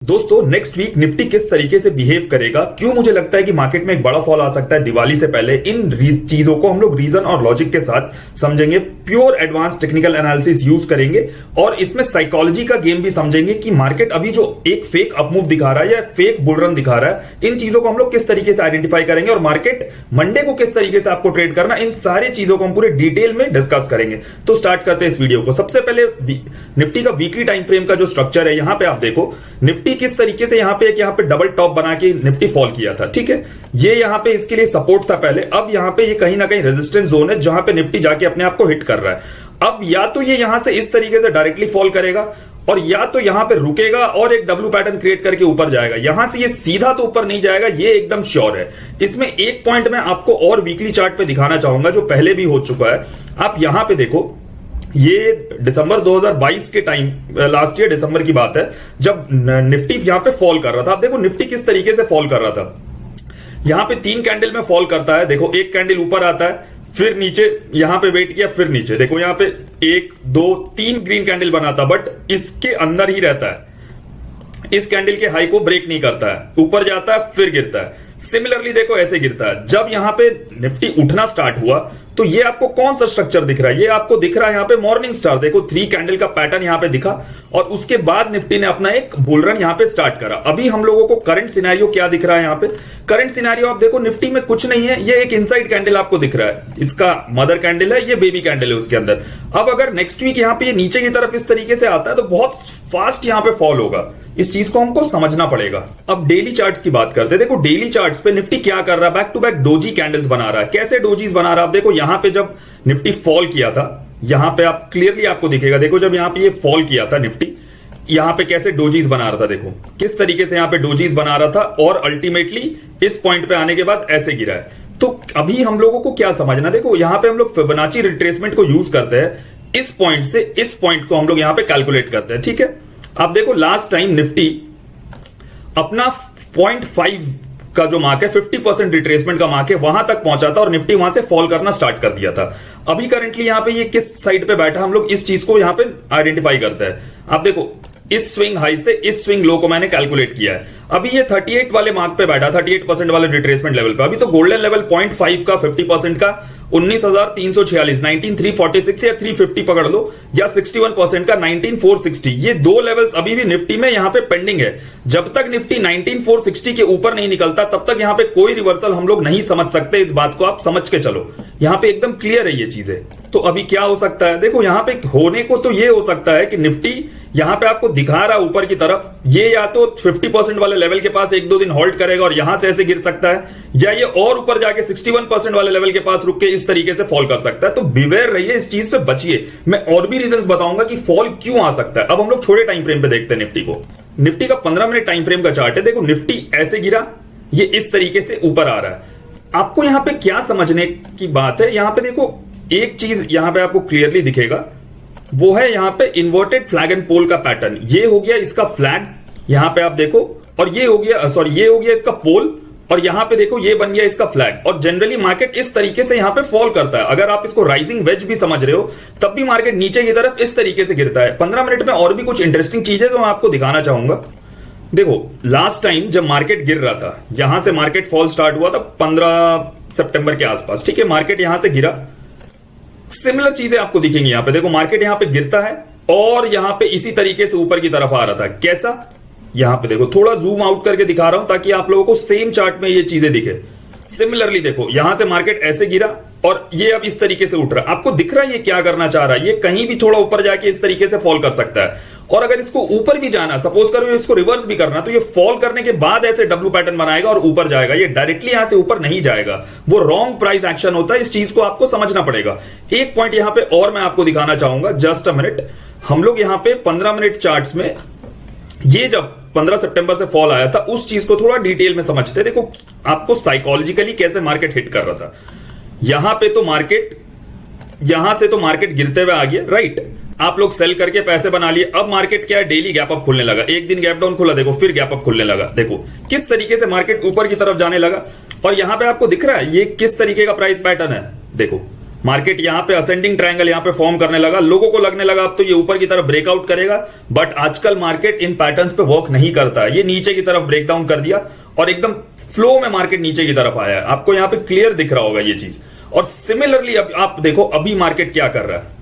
दोस्तों next week Nifty किस तरीके से बिहेव करेगा, क्यों मुझे लगता है कि मार्केट में एक बड़ा फॉल आ सकता है दिवाली से पहले, इन चीजों को हम लोग रीजन और लॉजिक के साथ समझेंगे। Pure advance technical analysis use करेंगे और इसमें साइकोलॉजी का गेम भी समझेंगे कि मार्केट अभी जो एक फेक अपमूव दिखा रहा है या फेक बुल रन दिखा रहा है, इन चीजों को हम लोग किस तरीके से आइडेंटिफाई करेंगे और मार्केट मंडे को किस तरीके से आपको ट्रेड करना, इन सारी चीजों को हम पूरे डिटेल में डिस्कस करेंगे। तो स्टार्ट करते हैं इस वीडियो को। सबसे पहले निफ्टी का वीकली टाइम फ्रेम का जो स्ट्रक्चर है, यहां पे आप देखो निफ्टी किस तरीके से यहां पे डबल टॉप बना के निफ्टी फॉल किया था। ठीक है, ये यहां पे इसके लिए सपोर्ट था पहले, अब यहां पे ये कहीं ना कहीं रेजिस्टेंस जोन है जहां पे निफ्टी जाके अपने आप को हिट कर रहा है। अब या तो ये यहां से इस तरीके से डायरेक्टली फॉल करेगा और या तो यहां पे रुकेगा और एक डब्ल्यू पैटर्न क्रिएट करके ऊपर जाएगा। यहां से ये सीधा तो ऊपर नहीं जाएगा, ये एकदम श्योर है। इसमें एक पॉइंट मैं आपको और वीकली चार्ट पे दिखाना चाहूंगा जो पहले भी हो चुका है। आप यहां पे देखो, ये दिसंबर 2022 के टाइम, लास्ट ईयर दिसंबर की बात है, जब निफ्टी यहां पे फॉल कर रहा था। आप देखो निफ्टी किस तरीके से फॉल कर रहा था। यहां पे 3 कैंडल में फॉल करता है। देखो एक कैंडल ऊपर आता है, फिर नीचे, यहां पे वेट किया, फिर नीचे। देखो यहां पे 1 2 3 ग्रीन कैंडल बनाता, बट इसके अंदर ही रहता है। इस कैंडल के हाई को ब्रेक नहीं करता है, ऊपर जाता है फिर गिरता है। सिमिलरली देखो ऐसे गिरता है। जब यहां पे निफ्टी उठना स्टार्ट हुआ तो ये आपको कौन सा स्ट्रक्चर दिख रहा है? ये आपको दिख रहा है यहां पे मॉर्निंग स्टार। देखो 3 कैंडल का पैटर्न यहां पे दिखा और उसके बाद निफ्टी ने अपना एक बुल रन यहां पे स्टार्ट करा। अभी हम लोगों को करंट सिनेरियो क्या दिख रहा है? यहां पे करंट सिनेरियो आप देखो, निफ्टी में कुछ नहीं है, ये एक इनसाइड कैंडल आपको दिख रहा है। इसका मदर कैंडल है, ये बेबी कैंडल है उसके अंदर। अब अगर नेक्स्ट वीक यहां पे ये नीचे की तरफ इस तरीके से आता है तो बहुत फास्ट यहां पे फॉल होगा। इस चीज को हमको समझना पड़ेगा। अब डेली चार्ट्स की बात करते हैं। देखो डेली चार्ट्स पे निफ्टी क्या कर रहा है, back to back doji candles बना रहा है। कैसे डोजीज बना रहा है? आप देखो यहां पे जब निफ्टी फॉल किया था, यहां पे आप क्लियरली आपको दिखेगा। देखो जब यहां पे ये फॉल किया था निफ्टी, यहां पे कैसे डोजीज बना रहा था। देखो किस तरीके से यहां पे डोजीज बना रहा था और अल्टीमेटली इस पॉइंट पे आने के बाद ऐसे गिरा है। तो अभी हम लोगों को क्या समझना, देखो यहां पे हम लोग फिबोनाची रिट्रेसमेंट को यूज करते हैं। इस पॉइंट से इस पॉइंट को हम लोग यहां पे कैलकुलेट करते हैं। ठीक है, आप देखो लास्ट टाइम निफ्टी अपना 0.5 का जो मार्क है, 50% रिट्रेसमेंट का मार्क है, वहां तक पहुंचा था और निफ्टी वहां से फॉल करना स्टार्ट कर दिया था। अभी करंटली यहां पे ये किस साइड पे बैठा, हम लोग इस चीज को यहां पे आइडेंटिफाई करते हैं। आप देखो इस स्विंग हाई से इस स्विंग लो को मैंने कैलकुलेट किया है। अभी ये 38 वाले मार्क पे बैठा, 38% वाले रिट्रेसमेंट लेवल पे। अभी तो गोल्डन लेवल 0.5 का 50% का 19,346, 19,346 या 350 पकड़ लो, या 61% का 19,460। ये 2 लेवल्स अभी भी निफ्टी में यहां पे पेंडिंग है। जब तक निफ्टी 19,460 के ऊपर नहीं निकलता तब तक यहां पे कोई रिवर्सल हम लोग नहीं समझ सकते। इस बात को आप समझ के चलो, यहां पे एकदम क्लियर है ये चीजें। तो अभी क्या हो सकता है? देखो यहां पे होने को तो ये हो सकता है कि निफ्टी यहां पे आपको दिखा रहा है ऊपर की तरफ, ये या तो 50% वाले लेवल के पास 1-2 दिन होल्ड करेगा और यहां से ऐसे गिर सकता है, या ये और ऊपर जाके 61% वाले लेवल के पास रुक के इस तरीके से फॉल कर सकता है। तो बिवेयर रहिए, इस चीज से बचिए। मैं और भी रीजंस बताऊंगा कि फॉल क्यों आ सकता है। अब हम लोग छोटे टाइम फ्रेम पे देखते हैं निफ्टी को। निफ्टी का 15 मिनट टाइम फ्रेम का चार्ट है। देखो निफ्टी ऐसे गिरा, ये इस तरीके से ऊपर आ रहा है। आपको यहां पे क्या समझने की बात है, यहां पे देखो एक चीज यहां पे आपको क्लियरली दिखेगा, वो है यहां पे इन्वर्टेड फ्लैग एंड पोल का पैटर्न। ये हो गया इसका फ्लैग, यहां पे आप देखो, और ये हो गया, सॉरी, ये हो गया इसका पोल, और यहां पे देखो ये बन गया इसका फ्लैग। और जनरली मार्केट इस तरीके से यहां पे फॉल करता है। अगर आप इसको राइजिंग वेज भी समझ रहे हो तब भी मार्केट नीचे की तरफ इस तरीके से गिरता है। 15 मिनट में और भी कुछ इंटरेस्टिंग चीजें जो मैं आपको दिखाना चाहूंगा। देखो लास्ट टाइम जब मार्केट गिर रहा था, यहां से मार्केट फॉल स्टार्ट हुआ था 15 सितंबर के आसपास। ठीक है, मार्केट यहां से गिरा, सिमिलर चीजें आपको दिखेंगी यहां पे। देखो मार्केट यहां पे गिरता है और यहां पे इसी तरीके से ऊपर की तरफ आ रहा था। कैसा? यहां पे देखो, थोड़ा जूम आउट करके दिखा रहा हूं ताकि आप लोगों को सेम चार्ट में ये चीजें दिखे। सिमिलरली देखो यहां से मार्केट ऐसे गिरा और ये अब इस तरीके से उठ रहा है। आपको दिख रहा है ये क्या करना चाह रहा है? ये कहीं भी थोड़ा ऊपर जाके इस तरीके से फॉल कर सकता है। और अगर इसको ऊपर भी जाना, सपोज करो इसको रिवर्स भी करना, तो ये फॉल करने के बाद ऐसे डब्ल्यू पैटर्न बनाएगा और ऊपर जाएगा। ये डायरेक्टली यहां से ऊपर नहीं जाएगा, वो रॉन्ग प्राइस एक्शन होता है। इस चीज को आपको समझना पड़ेगा। एक पॉइंट यहां पे और मैं आपको दिखाना चाहूंगा, जस्ट अ मिनट। हम लोग यहां पे 15 मिनट चार्ट्स में ये जब 15 सितंबर से फॉल आया था उस चीज को थोड़ा डिटेल में समझते। देखो आपको साइकोलॉजिकली कैसे मार्केट हिट कर रहा था। यहां पे तो मार्केट, यहां से तो मार्केट गिरते हुए आ गया, राइट। आप लोग सेल करके पैसे बना लिए। अब मार्केट क्या है, डेली गैप अप खुलने लगा। एक दिन गैप डाउन खुला, देखो फिर गैप अप खुलने लगा। देखो किस तरीके से मार्केट ऊपर की तरफ जाने लगा। और यहां पे आपको दिख रहा है ये किस तरीके का प्राइस पैटर्न है। देखो मार्केट यहां पे असेंडिंग ट्रायंगल यहां पे फॉर्म करने लगा, लोगों को लगने लगा अब तो ये ऊपर की तरफ ब्रेकआउट करेगा, बट आजकल मार्केट इन पैटर्न्स पे वर्क नहीं करता है। ये नीचे की तरफ ब्रेकडाउन कर दिया और एकदम फ्लो में मार्केट नीचे की तरफ आया है। आपको यहां पे क्लियर दिख रहा होगा ये चीज। और सिमिलरली अब आप देखो अभी मार्केट क्या कर रहा है,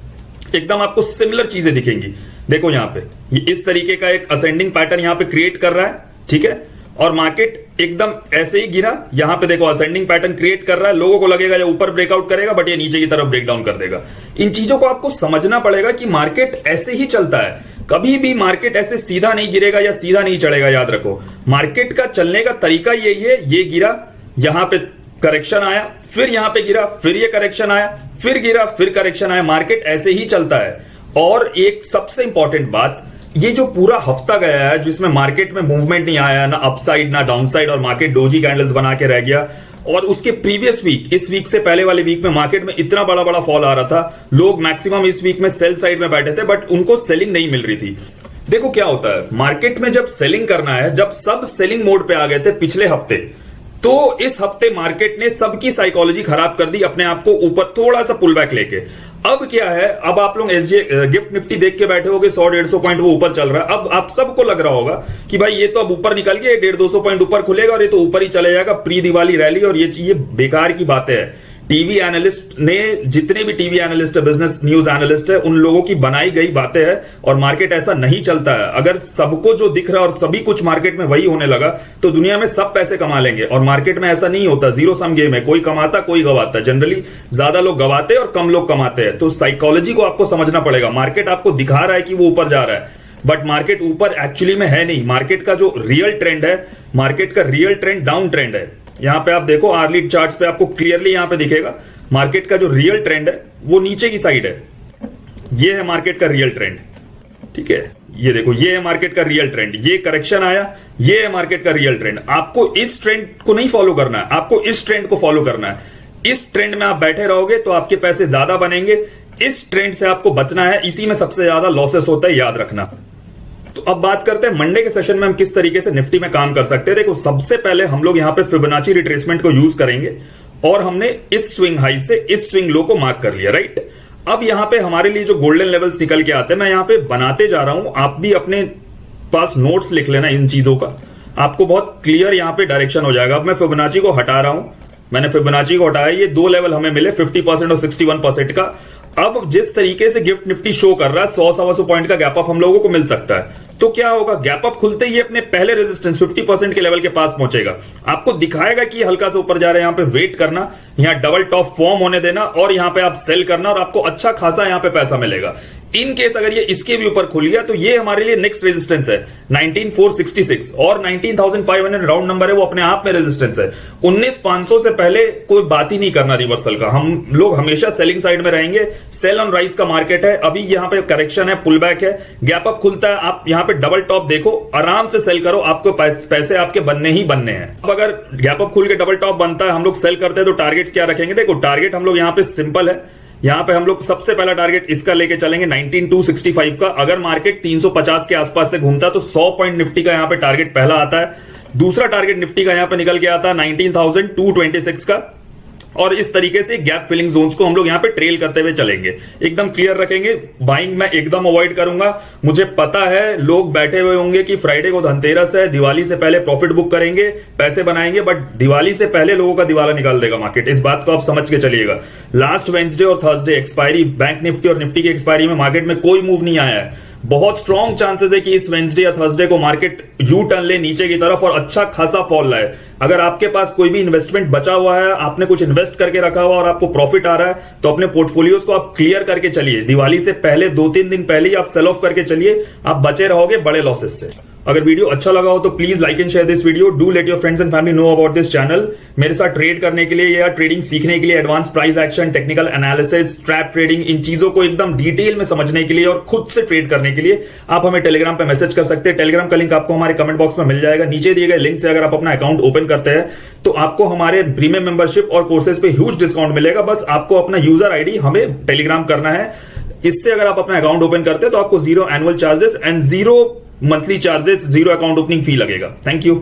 एकदम आपको सिमिलर चीजें दिखेंगी। देखो यहां पे ये इस तरीके का एक असेंडिंग पैटर्न यहां पे क्रिएट कर रहा है, ठीक है, और मार्केट एकदम ऐसे ही गिरा। यहां पे देखो असेंडिंग पैटर्न क्रिएट कर रहा है, लोगों को लगेगा ये ऊपर ब्रेकआउट करेगा, बट ये नीचे की तरफ ब्रेकडाउन कर देगा। इन चीजों को आपको समझना पड़ेगा कि मार्केट ऐसे ही चलता है, कभी भी मार्केट ऐसे सीधा नहीं गिरेगा या सीधा नहीं चढ़ेगा। याद रखो मार्केट का चलने का तरीका यही है, ये गिरा, यहां पे करेक्शन आया, फिर यहां पे गिरा, फिर ये करेक्शन आया, फिर गिरा, फिर करेक्शन आया। मार्केट ऐसे ही चलता है। और एक सबसे इंपॉर्टेंट बात, ये जो पूरा हफ्ता गया है जिसमें मार्केट में मूवमेंट नहीं आया, ना अपसाइड ना डाउनसाइड, और मार्केट डोजी कैंडल्स बना के रह गया। और उसके प्रीवियस वीक, इस वीक से पहले वाले वीक में मार्केट में इतना बड़ा बड़ा फॉल आ रहा था, लोग मैक्सिमम इस वीक में सेल साइड में बैठे थे, बट उनको सेलिंग नहीं मिल रही थी। देखो क्या होता है मार्केट में, जब सेलिंग करना है, जब सब सेलिंग मोड पे आ गए थे पिछले हफ्ते, तो इस हफ्ते मार्केट ने सबकी साइकोलॉजी खराब कर दी, अपने आप को ऊपर थोड़ा सा पुल बैक लेके। अब क्या है, अब आप लोग गिफ्ट निफ्टी देख के बैठे होगे 100-150 पॉइंट वो ऊपर चल रहा है। अब आप सबको लग रहा होगा कि भाई ये तो अब ऊपर निकल के 150-200 पॉइंट ऊपर खुलेगा और ये तो ऊपर ही चले जाएगा, प्री दिवाली रैली, और ये बेकार की बातें है। टीवी एनालिस्ट ने, जितने भी टीवी एनालिस्ट है, बिजनेस न्यूज एनालिस्ट है, उन लोगों की बनाई गई बातें हैं, और मार्केट ऐसा नहीं चलता है। अगर सबको जो दिख रहा है और सभी कुछ मार्केट में वही होने लगा तो दुनिया में सब पैसे कमा लेंगे, और मार्केट में ऐसा नहीं होता। जीरो सम गेम है, कोई कमाता कोई गवाता। जनरली ज्यादा लोग गवाते हैं और कम लोग कमाते हैं। तो साइकोलॉजी को आपको समझना पड़ेगा। मार्केट आपको दिखा रहा है कि वो ऊपर जा रहा है, बट मार्केट ऊपर एक्चुअली में है नहीं। मार्केट का जो रियल ट्रेंड है, मार्केट का रियल ट्रेंड डाउन ट्रेंड है। यहां पे आप देखो आर्ली चार्ट्स पे आपको क्लियरली यहां पे दिखेगा मार्केट का जो रियल ट्रेंड है वो नीचे की साइड है। ये है मार्केट का रियल ट्रेंड, ठीक है, ये देखो ये है मार्केट का रियल ट्रेंड। ये करेक्शन आया, ये है मार्केट का रियल ट्रेंड। आपको इस ट्रेंड को नहीं फॉलो करना है, आपको इस ट्रेंड को फॉलो करना है। इस ट्रेंड में आप बैठे रहोगे तो आपके पैसे ज्यादा बनेंगे। इस ट्रेंड से आपको बचना है, इसी में सबसे ज्यादा लॉसेस होता है, याद रखना। तो अब बात करते हैं मंडे के सेशन में हम किस तरीके से निफ्टी में काम कर सकते हैं। देखो सबसे पहले हम लोग यहां पे फिबोनाची रिट्रेसमेंट को यूज करेंगे, और हमने इस स्विंग हाई से इस स्विंग लो को मार्क कर लिया, राइट। अब यहां पे हमारे लिए जो गोल्डन लेवल्स निकल के आते हैं, मैं यहां पे बनाते जा रहा हूं, आप भी अपने पास नोट्स लिख लेना इन चीजों का, आपको बहुत क्लियर यहां पे डायरेक्शन हो जाएगा। अब मैं फिबोनाची को हटा रहा हूं, मैंने फिबोनाची को हटाया। ये दो लेवल हमें मिले 50% और 61% का। अब जिस तरीके से गिफ्ट निफ्टी शो कर रहा है 100-125 पॉइंट का गैप अप हम लोगों को मिल सकता है। तो क्या होगा, गैप अप खुलते ही अपने पहले रेजिस्टेंस 50% के लेवल के पास पहुंचेगा, आपको दिखाएगा कि हल्का सा ऊपर जा रहा है। यहां पे वेट करना, यहां डबल टॉप फॉर्म होने देना, और यहां पे आप सेल करना, और आपको अच्छा खासा यहां पे पैसा मिलेगा। इन केस अगर ये इसके भी ऊपर खुल गया तो ये हमारे लिए नेक्स्ट रेजिस्टेंस है 19466, और 19500 राउंड नंबर है, वो अपने आप में रेजिस्टेंस है। 19500 से पहले कोई बात ही नहीं करना रिवर्सल का। हम लोग हमेशा सेलिंग साइड में रहेंगे। सेल ऑन राइज का मार्केट है, अभी यहां पे करेक्शन है, पुल बैक है, गैप अप खुलता है, आप यहां पे डबल टॉप देखो, आराम से सेल करो, आपको पैसे आपके बनने ही बनने हैं। अब अगर गैप अप खुल के डबल टॉप बनता है, हम लोग सेल करते हैं, तो टारगेट क्या रखेंगे। देखो टारगेट हम लोग यहां पे सिंपल है, यहां पे हम लोग सबसे पहला टारगेट इसका लेके चलेंगे 19265 का। अगर मार्केट 350 के आसपास से घूमता है तो 100 पॉइंट निफ्टी का यहां पे टारगेट पहला आता है। दूसरा टारगेट निफ्टी का यहां पे निकल के आता है 19226 का, और इस तरीके से गैप फिलिंग जोन्स को हम लोग यहां पे ट्रेल करते हुए चलेंगे। एकदम क्लियर रखेंगे, बाइंग मैं एकदम अवॉइड करूंगा। मुझे पता है लोग बैठे हुए होंगे कि फ्राइडे को धनतेरस है, दिवाली से पहले प्रॉफिट बुक करेंगे, पैसे बनाएंगे, बट दिवाली से पहले लोगों का दिवाला निकाल देगा मार्केट। इस बात को आप समझ के चलिएगा। लास्ट वेंसडे और थर्सडे एक्सपायरी, बैंक निफ्टी और निफ्टी की एक्सपायरी में मार्केट में कोई मूव नहीं आया है। बहुत स्ट्रॉन्ग चांसेस है कि इस वेंसडे या थर्सडे को मार्केट यू टर्न ले नीचे की तरफ और अच्छा खासा फॉल लाए। अगर आपके पास कोई भी इन्वेस्टमेंट बचा हुआ है, आपने कुछ इन्वेस्ट करके रखा हुआ और आपको प्रॉफिट आ रहा है, तो अपने पोर्टफोलियोज को आप क्लियर करके चलिए। दिवाली से पहले 2-3 दिन पहले ही आप सेल ऑफ करके चलिए, आप बचे रहोगे बड़े लॉसेस से। अगर वीडियो अच्छा लगा हो तो please like and share this video. Do let your friends and family know about this channel. मेरे साथ ट्रेड करने के लिए या ट्रेडिंग सीखने के लिए, advance price action, technical analysis, trap trading, इन चीजों को एकदम डिटेल में समझने के लिए और खुद से ट्रेड करने के लिए आप हमें टेलीग्राम पे मैसेज कर सकते हैं। टेलीग्राम का लिंक आपको हमारे कमेंट बॉक्स में मिल जाएगा। नीचे दिए गए लिंक से अगर आप अपना अकाउंट ओपन करते हैं तो आपको हमारे प्रीमियम मेंबरशिप और कोर्सेज पे ह्यूज डिस्काउंट मिलेगा। बस आपको अपना यूजर आईडी हमें टेलीग्राम करना है। इससे अगर आप अपना अकाउंट ओपन करते हैं तो आपको 0 annual charges and 0 monthly charges, 0 account opening fee लगेगा। Thank you.